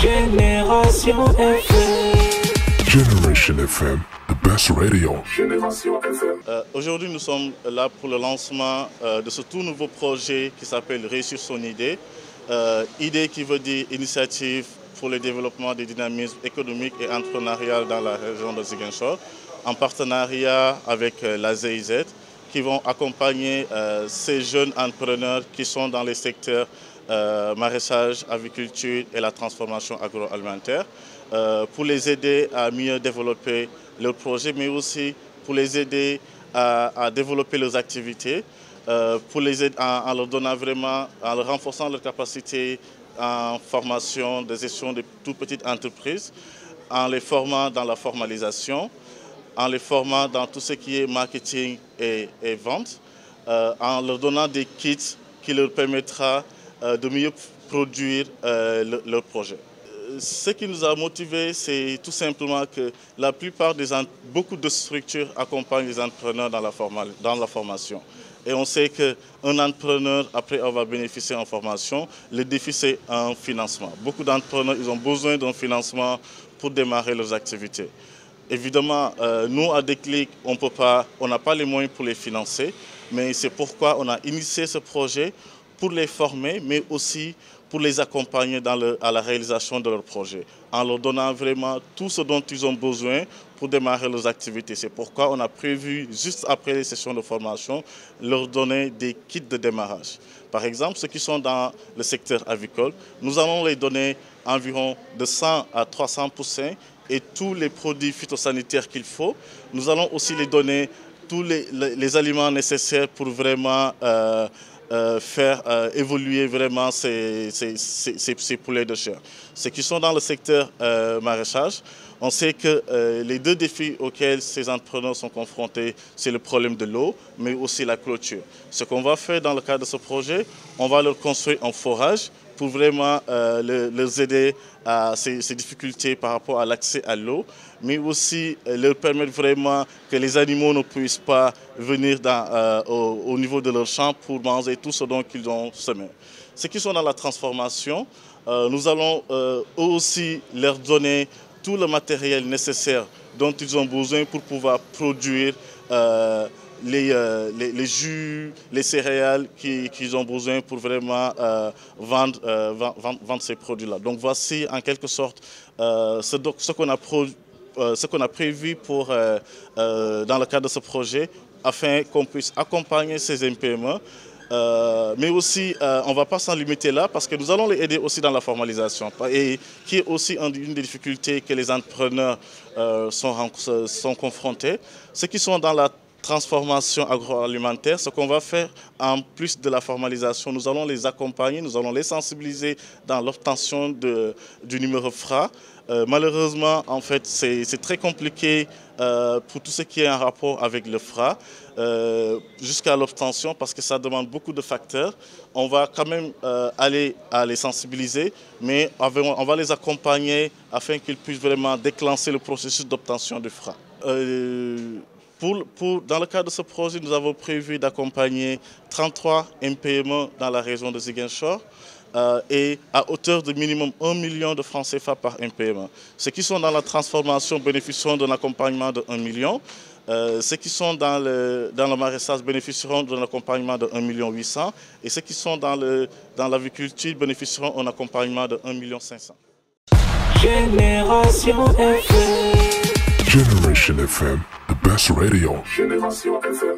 Génération FM. Generation FM, the best radio. Génération FM. Aujourd'hui, nous sommes là pour le lancement de ce tout nouveau projet qui s'appelle Réussir son idée. Idée qui veut dire initiative pour le développement des dynamismes économiques et entrepreneurial dans la région de Ziguinchor, en partenariat avec la GIZ, qui vont accompagner ces jeunes entrepreneurs qui sont dans les secteurs maraîchage, agriculture et la transformation agroalimentaire, pour les aider à mieux développer leurs projets, mais aussi pour les aider à développer leurs activités, pour les aider en leur donnant vraiment, en leur renforçant leurs capacités en formation de gestion de toutes petites entreprises, en les formant dans la formalisation, en les formant dans tout ce qui est marketing et vente, en leur donnant des kits qui leur permettra de mieux produire leur projet. Ce qui nous a motivés, c'est tout simplement que la plupart beaucoup de structures accompagnent les entrepreneurs dans la formation. Et on sait qu'un entrepreneur, après avoir bénéficié en formation, le défi c'est un financement. Beaucoup d'entrepreneurs, ils ont besoin d'un financement pour démarrer leurs activités. Évidemment, nous, à Déclic, on n'a pas les moyens pour les financer, mais c'est pourquoi on a initié ce projet pour les former, mais aussi pour les accompagner à la réalisation de leurs projets, en leur donnant vraiment tout ce dont ils ont besoin pour démarrer leurs activités. C'est pourquoi on a prévu, juste après les sessions de formation, leur donner des kits de démarrage. Par exemple, ceux qui sont dans le secteur avicole, nous allons les donner environ de 100 à 300 poussins et tous les produits phytosanitaires qu'il faut. Nous allons aussi les donner tous les aliments nécessaires pour vraiment faire évoluer vraiment ces poulets de chair. Ceux qui sont dans le secteur maraîchage, on sait que les deux défis auxquels ces entrepreneurs sont confrontés, c'est le problème de l'eau, mais aussi la clôture. Ce qu'on va faire dans le cadre de ce projet, on va leur construire un forage pour vraiment les aider à ces difficultés par rapport à l'accès à l'eau, mais aussi leur permettre vraiment que les animaux ne puissent pas venir au niveau de leur champ pour manger tout ce dont ils ont semé. Ceux qui sont dans la transformation, nous allons eux aussi leur donner tout le matériel nécessaire dont ils ont besoin pour pouvoir produire les jus, les céréales qu'ils ont besoin pour vraiment vendre ces produits-là. Donc voici en quelque sorte ce qu'on a prévu dans le cadre de ce projet afin qu'on puisse accompagner ces MPME. Mais aussi, on ne va pas s'en limiter là parce que nous allons les aider aussi dans la formalisation et qui est aussi une des difficultés que les entrepreneurs sont confrontés. Ceux qui sont dans la transformation agroalimentaire, ce qu'on va faire en plus de la formalisation, nous allons les accompagner, nous allons les sensibiliser dans l'obtention du numéro FRA. Malheureusement, en fait, c'est très compliqué pour tout ce qui est en rapport avec le FRA jusqu'à l'obtention parce que ça demande beaucoup de facteurs. On va quand même aller à les sensibiliser, mais on va les accompagner afin qu'ils puissent vraiment déclencher le processus d'obtention du FRA. Dans le cadre de ce projet, nous avons prévu d'accompagner 33 MPME dans la région de Ziguinchor et à hauteur de minimum 1 million de francs CFA par MPME. Ceux qui sont dans la transformation bénéficieront d'un accompagnement de 1 million. Ceux qui sont dans le maraîchage bénéficieront d'un accompagnement de 1,8 million et ceux qui sont dans l'agriculture bénéficieront d'un accompagnement de 1,5 million. Génération FM. Generation FM, the best radio. Génération FM.